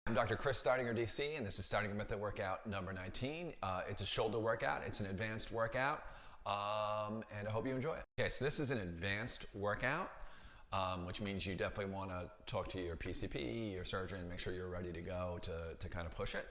I'm Dr. Chris Steidinger, DC, and this is Steidinger Method Workout number 19. It's a shoulder workout. It's an advanced workout, and I hope you enjoy it. Okay, so this is an advanced workout, which means you definitely want to talk to your PCP, your surgeon, make sure you're ready to go to kind of push it.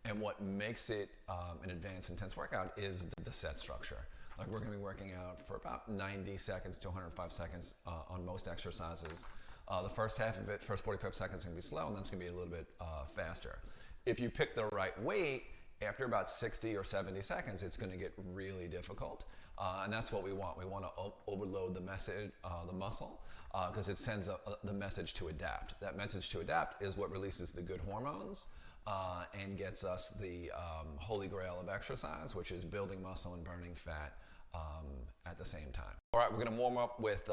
And what makes it an advanced, intense workout is the set structure. Like we're going to be working out for about 90 seconds to 105 seconds on most exercises. The first half of it, first 45 seconds, is going to be slow, and then it's going to be a little bit faster. If you pick the right weight, after about 60 or 70 seconds, it's going to get really difficult, and that's what we want. We want to overload the muscle, because it sends the message to adapt. That message to adapt is what releases the good hormones and gets us the holy grail of exercise, which is building muscle and burning fat at the same time. All right, we're going to warm up with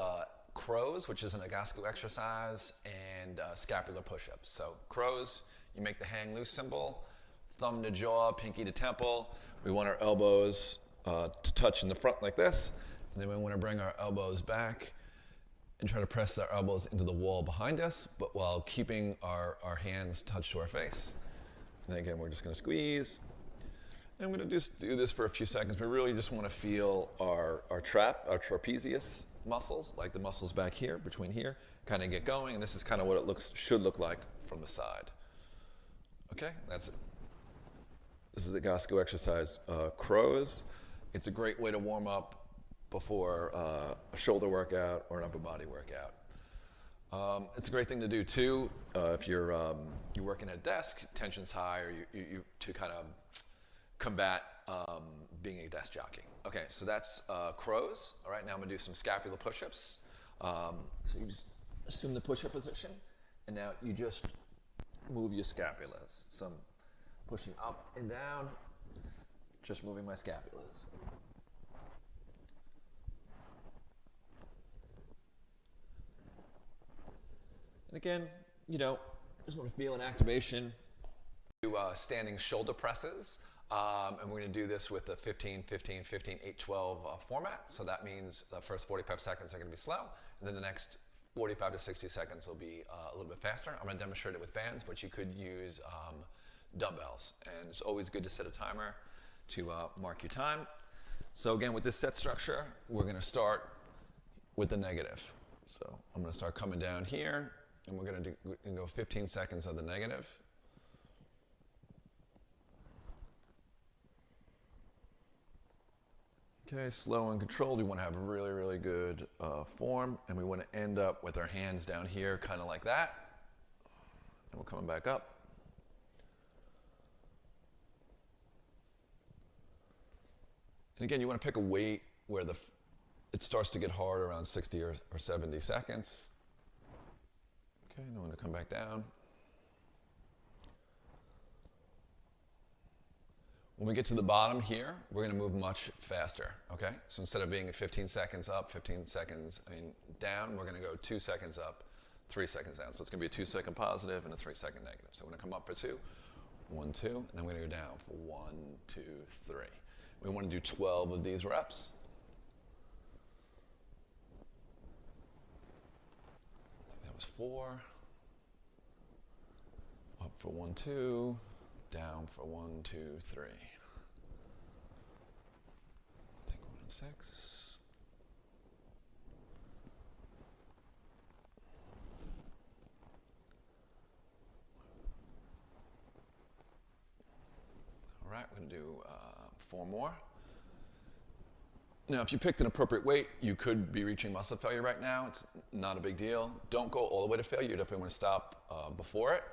crows, which is an Agasco exercise, and scapular push-ups. So crows, you make the hang loose symbol, thumb to jaw, pinky to temple. We want our elbows to touch in the front like this, and then we want to bring our elbows back and try to press our elbows into the wall behind us, but while keeping our hands touched to our face. And then again, we're just going to squeeze. And I'm going to just do this for a few seconds. We really just want to feel our trapezius muscles, like the muscles back here, between here, kind of get going. And this is kind of what it should look like from the side. Okay, that's it. This is the Agasco exercise, crows. It's a great way to warm up before a shoulder workout or an upper body workout. It's a great thing to do too if you're working at a desk, tension's high, or you to kind of combat being a desk jockey. Okay, so that's crows. All right, now I'm gonna do some scapular push-ups. So you just assume the push-up position, and now you just move your scapulas. So I'm pushing up and down, just moving my scapulas. And again, just want to feel an activation. Do standing shoulder presses. And we're going to do this with the 15, 15, 15, 8, 12 format. So that means the first 45 seconds are going to be slow, and then the next 45 to 60 seconds will be a little bit faster. I'm going to demonstrate it with bands, but you could use dumbbells. And it's always good to set a timer to mark your time. So again, with this set structure, we're going to start with the negative. So I'm going to start coming down here, and we're going to go 15 seconds of the negative. Okay, slow and controlled. We want to have really, really good form, and we want to end up with our hands down here, kind of like that. And we're coming back up. And again, you want to pick a weight where it starts to get hard around 60 or 70 seconds. Okay, and then we're going to come back down. When we get to the bottom here, we're going to move much faster, okay? So instead of being at 15 seconds up, 15 seconds down, we're going to go 2 seconds up, 3 seconds down. So it's going to be a 2-second positive and a 3-second negative. So we're going to come up for 2, 1, 2, and then we're going to go down for 1, 2, 3. We want to do 12 of these reps. That was 4. Up for 1, 2. Down for 1, 2, 3. I think 1, 6. All right, we're going to do 4 more. Now, if you picked an appropriate weight, you could be reaching muscle failure right now. It's not a big deal. Don't go all the way to failure. You definitely want to stop before it.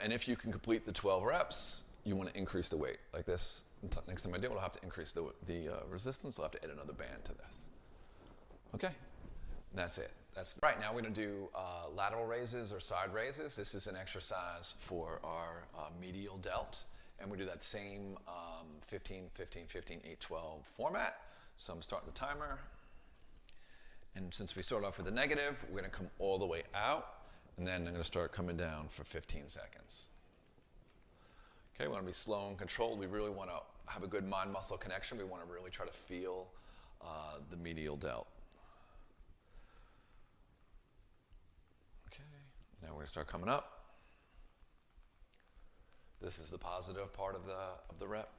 And if you can complete the 12 reps, you want to increase the weight. Like this, next time I do it, I'll have to increase the resistance. I'll have to add another band to this. Okay, that's it. Right, now we're going to do lateral raises or side raises. This is an exercise for our medial delt. And we do that same 15, 15, 15, 8, 12 format. So I'm starting the timer. And since we start off with a negative, we're going to come all the way out. And then I'm going to start coming down for 15 seconds. Okay, we want to be slow and controlled. We really want to have a good mind-muscle connection. We want to really try to feel the medial delt. Okay, now we're going to start coming up. This is the positive part of the rep.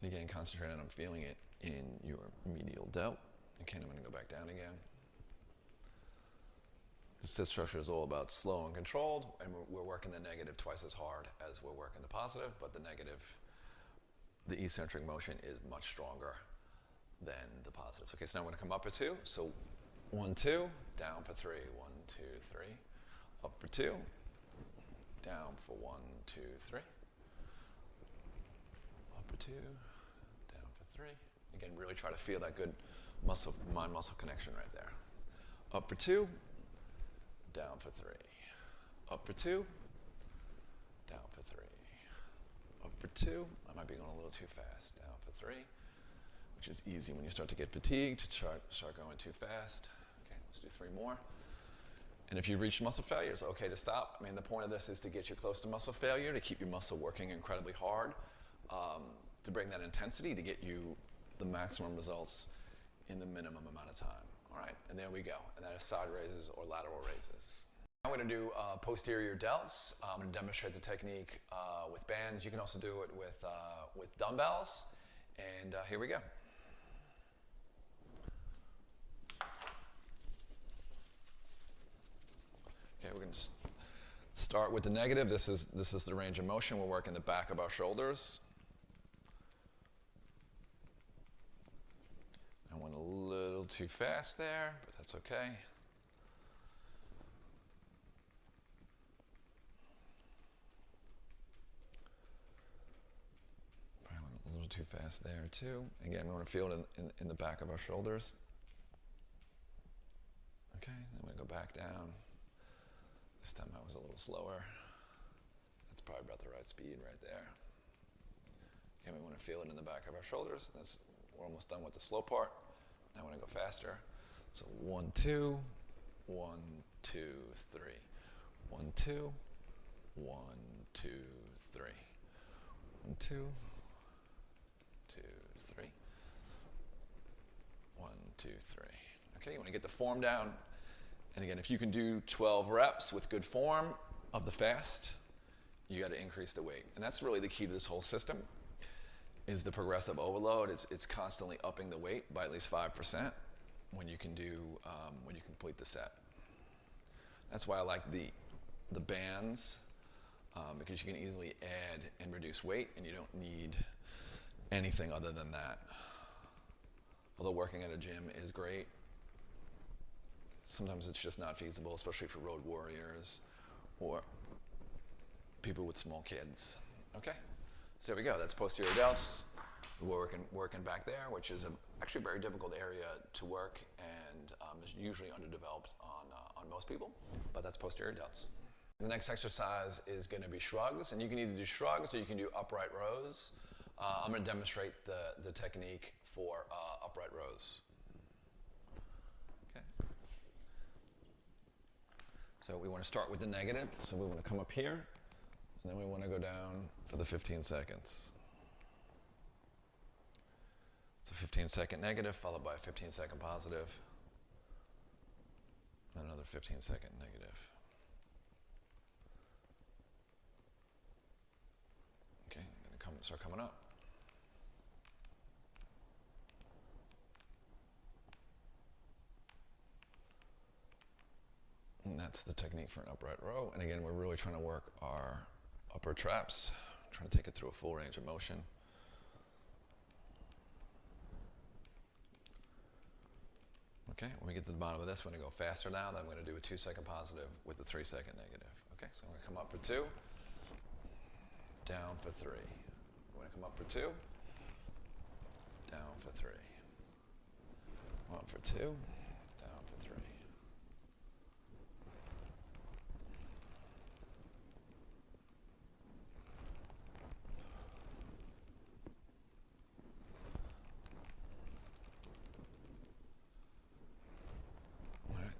And again, concentrate on feeling it in your medial delt. Okay, I'm going to go back down again. The sit structure is all about slow and controlled, and we're working the negative twice as hard as we're working the positive, but the negative, the eccentric motion is much stronger than the positives. Okay, so now I'm going to come up for 2. So 1, 2, down for 3, 1, 2, 3, up for 2, down for 1, 2, 3, up for 2, down for 3. Again, really try to feel that good mind-muscle connection right there. Up for 2, down for 3, up for 2, down for 3, up for 2. I might be going a little too fast. Down for 3, which is easy when you start to get fatigued to start going too fast. Okay, let's do 3 more. And if you reach muscle failure, it's okay to stop. I mean, the point of this is to get you close to muscle failure, to keep your muscle working incredibly hard, to bring that intensity, to get you the maximum results in the minimum amount of time. All right, and there we go. And that is side raises or lateral raises. Now we're going to do posterior delts. I'm going to demonstrate the technique with bands. You can also do it with dumbbells. And here we go. Okay, we're going to start with the negative. This is the range of motion. We're working the back of our shoulders. I went a little too fast there, but that's okay. Probably went a little too fast there too. Again, we want to feel it in the back of our shoulders. Okay, then we go back down. This time I was a little slower. That's probably about the right speed right there. Again, we want to feel it in the back of our shoulders. We're almost done with the slow part. Now I want to go faster. So 1, 2, 1, 2, 3. 1, 2, 1, 2, 3. 1, 2, 2, 3. 1, 2, 3. Okay, you want to get the form down. And again, if you can do 12 reps with good form of the fast, you got to increase the weight. And that's really the key to this whole system, is the progressive overload. It's constantly upping the weight by at least 5% when you can when you complete the set. That's why I like the bands, because you can easily add and reduce weight, and you don't need anything other than that. Although working at a gym is great, sometimes it's just not feasible, especially for road warriors or people with small kids. Okay, so there we go. That's posterior delts. We're working back there, which is actually a very difficult area to work, and is usually underdeveloped on most people, but that's posterior delts. The next exercise is going to be shrugs, and you can either do shrugs or you can do upright rows. I'm going to demonstrate the technique for upright rows. Okay. So we want to start with the negative, so we want to come up here, and then we want to go down for the 15 seconds. It's a 15-second negative followed by a 15-second positive, and another 15-second negative. Okay, I'm going to start coming up. And that's the technique for an upright row. And again, we're really trying to work our upper traps, trying to take it through a full range of motion. Okay, when we get to the bottom of this, we're going to go faster now. Then I'm going to do a 2-second positive with a 3-second negative. Okay, so I'm going to come up for 2, down for 3. I'm going to come up for 2, down for 3. 1 for 2, down for 3.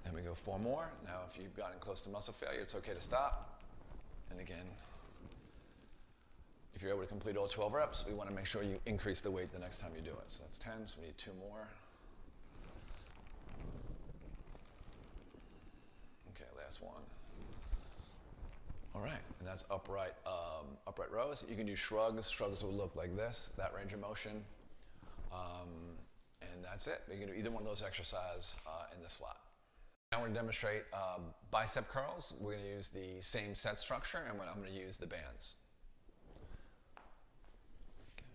Then we go 4 more. Now, if you've gotten close to muscle failure, it's okay to stop. And again, if you're able to complete all 12 reps, we want to make sure you increase the weight the next time you do it. So that's 10, so we need 2 more. Okay, last one. All right, and that's upright rows. You can do shrugs. Shrugs will look like this, that range of motion. And that's it. You can do either one of those exercises in this slot. Now we're going to demonstrate bicep curls. We're going to use the same set structure, and I'm going to use the bands. Okay.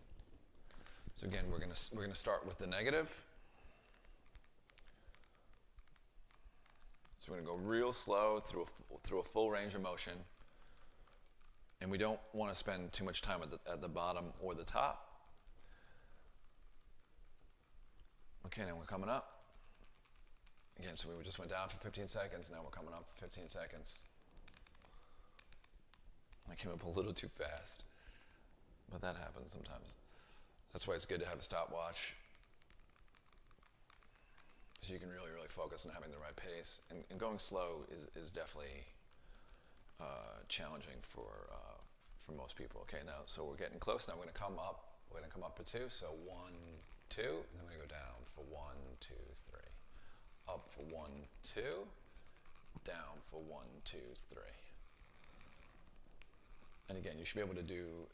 So again, we're going to start with the negative. So we're going to go real slow through a full range of motion, and we don't want to spend too much time at the bottom or the top. Okay, now we're coming up. Again, so we just went down for 15 seconds, now we're coming up for 15 seconds. I came up a little too fast, but that happens sometimes. That's why it's good to have a stopwatch, so you can really, really focus on having the right pace. And going slow is definitely challenging for most people. Okay, now, so we're getting close. Now we're going to come up. We're going to come up for 2, so 1, 2, and then we're going to go down for 1, 2, 3. Up for 1, 2, down for 1, 2, 3. And again, you should be able to do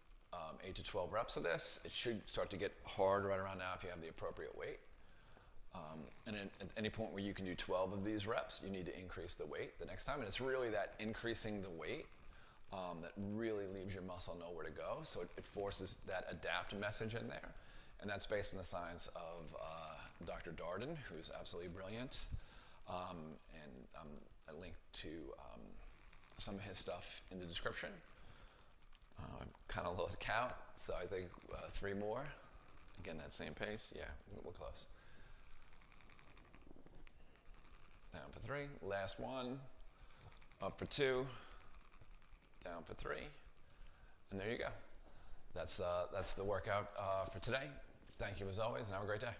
8 to 12 reps of this. It should start to get hard right around now if you have the appropriate weight. And at any point where you can do 12 of these reps, you need to increase the weight the next time. And it's really that increasing the weight that really leaves your muscle nowhere to go. So it forces that adapt message in there. And that's based on the science of Dr. Darden, who's absolutely brilliant. And I linked to some of his stuff in the description. I kind of lost count, so I think 3 more. Again, that same pace. Yeah, we're close. Down for 3. Last one. Up for 2. Down for 3. And there you go. That's the workout for today. Thank you as always, and have a great day.